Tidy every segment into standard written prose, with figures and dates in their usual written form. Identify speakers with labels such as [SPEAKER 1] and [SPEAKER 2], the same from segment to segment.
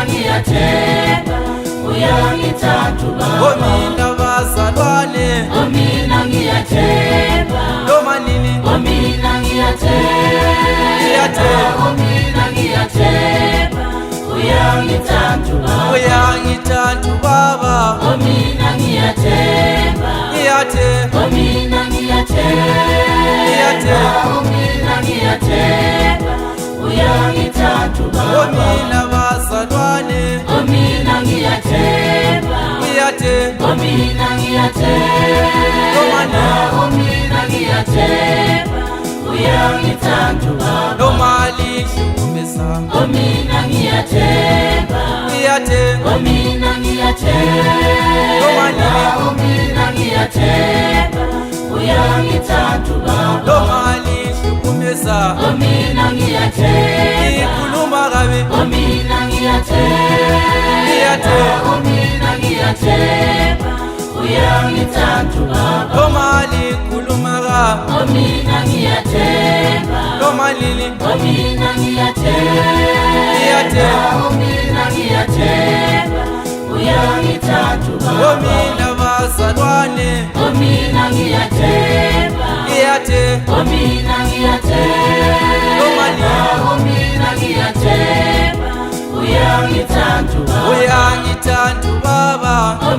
[SPEAKER 1] ngiyathenga uyangithatha ubaba
[SPEAKER 2] Mina bazalwane
[SPEAKER 1] mina ngiyathenga
[SPEAKER 2] noma nini
[SPEAKER 1] mina ngiyathenga mina ngiyathenga uyangithatha ubaba
[SPEAKER 2] uyangithatha ubaba
[SPEAKER 1] mina ngiyathenga mina ngiyathenga mina ngiyathenga uyangithatha ubaba
[SPEAKER 2] mina bazalwane
[SPEAKER 1] mina ngiyathenga mina ngiyathenga mina ngiyathenga uyangithatha ubaba
[SPEAKER 2] noma lihlukumeza
[SPEAKER 1] mina ngiyathenga mina ngiyathenga mina ngiyathenga uyangithatha ubaba
[SPEAKER 2] noma lihlukumeza
[SPEAKER 1] mina ngiyathenga
[SPEAKER 2] ikhuluma kabi
[SPEAKER 1] mina ngiyathenga mina ngiyathenga uyangithatha ubaba
[SPEAKER 2] noma likhuluma kabi
[SPEAKER 1] mina ngiyathenga
[SPEAKER 2] noma lili
[SPEAKER 1] mina ngiyathenga mina ngiyathenga uyangithatha ubaba
[SPEAKER 2] mina bazalwane
[SPEAKER 1] mina ngiyathenga mina ngiyathenga mina ngiyathenga uyangithatha ubaba
[SPEAKER 2] uyangithatha ubaba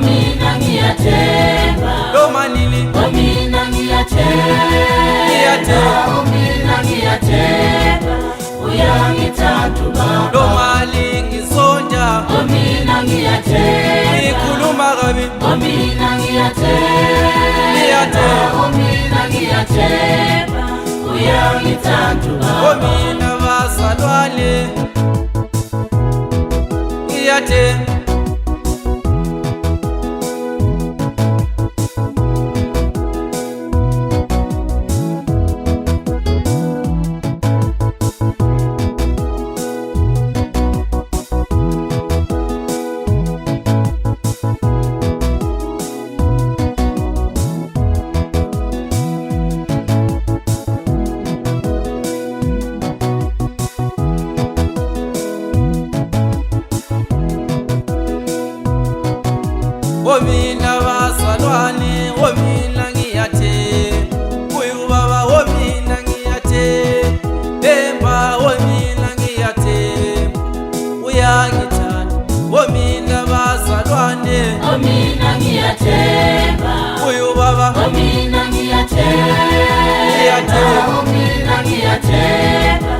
[SPEAKER 1] mina ngiyathenga
[SPEAKER 2] noma lili
[SPEAKER 1] mina ngiyathenga mina ngiyathenga uyangithatha ubaba
[SPEAKER 2] noma lingisonja
[SPEAKER 1] mina ngiyathenga
[SPEAKER 2] ikhuluma kabi
[SPEAKER 1] mina ngiyathenga mina ngiyathenga uyangithatha ubaba
[SPEAKER 2] mina bazalwane ngiyathenga mina bazalwane mina ngiyathenga uyubaba mina ngiyathenga emba mina ngiyathenga uyangithatha mina bazalwane
[SPEAKER 1] mina ngiyathenga
[SPEAKER 2] uyubaba
[SPEAKER 1] mina ngiyathenga mina ngiyathenga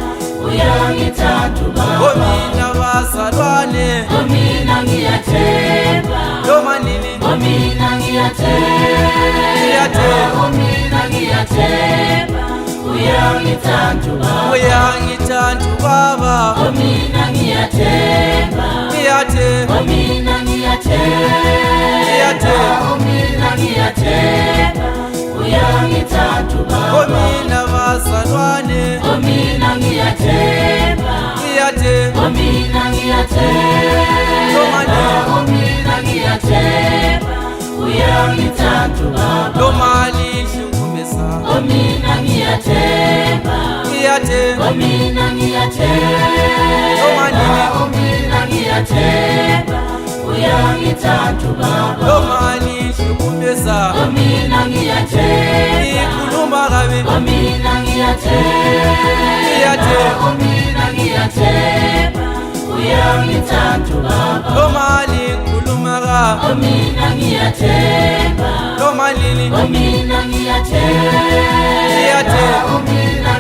[SPEAKER 1] uyangithatha ubaba
[SPEAKER 2] mina bazalwane
[SPEAKER 1] mina ngiyathenga
[SPEAKER 2] noma nini
[SPEAKER 1] mina ngiyathenga mina ngiyathenga uyangithatha ubaba
[SPEAKER 2] uyangithatha ubaba
[SPEAKER 1] mina ngiyathenga mina ngiyathenga mina ngiyathenga uyangithatha ubaba
[SPEAKER 2] mina bazalwane
[SPEAKER 1] mina ngiyathenga mina ngiyathenga mina ngiyathenga uyangithatha ubaba
[SPEAKER 2] noma lihlukumeza
[SPEAKER 1] mina ngiyathenga mina ngiyathenga mina ngiyathenga uyangithatha ubaba
[SPEAKER 2] noma lihlukumeza
[SPEAKER 1] mina ngiyathenga
[SPEAKER 2] ikhuluma kabi
[SPEAKER 1] mina ngiyathenga mina ngiyathenga uyangithatha ubaba
[SPEAKER 2] noma likhuluma kabi
[SPEAKER 1] mina ngiyathenga
[SPEAKER 2] noma lili
[SPEAKER 1] mina ngiyathenga mina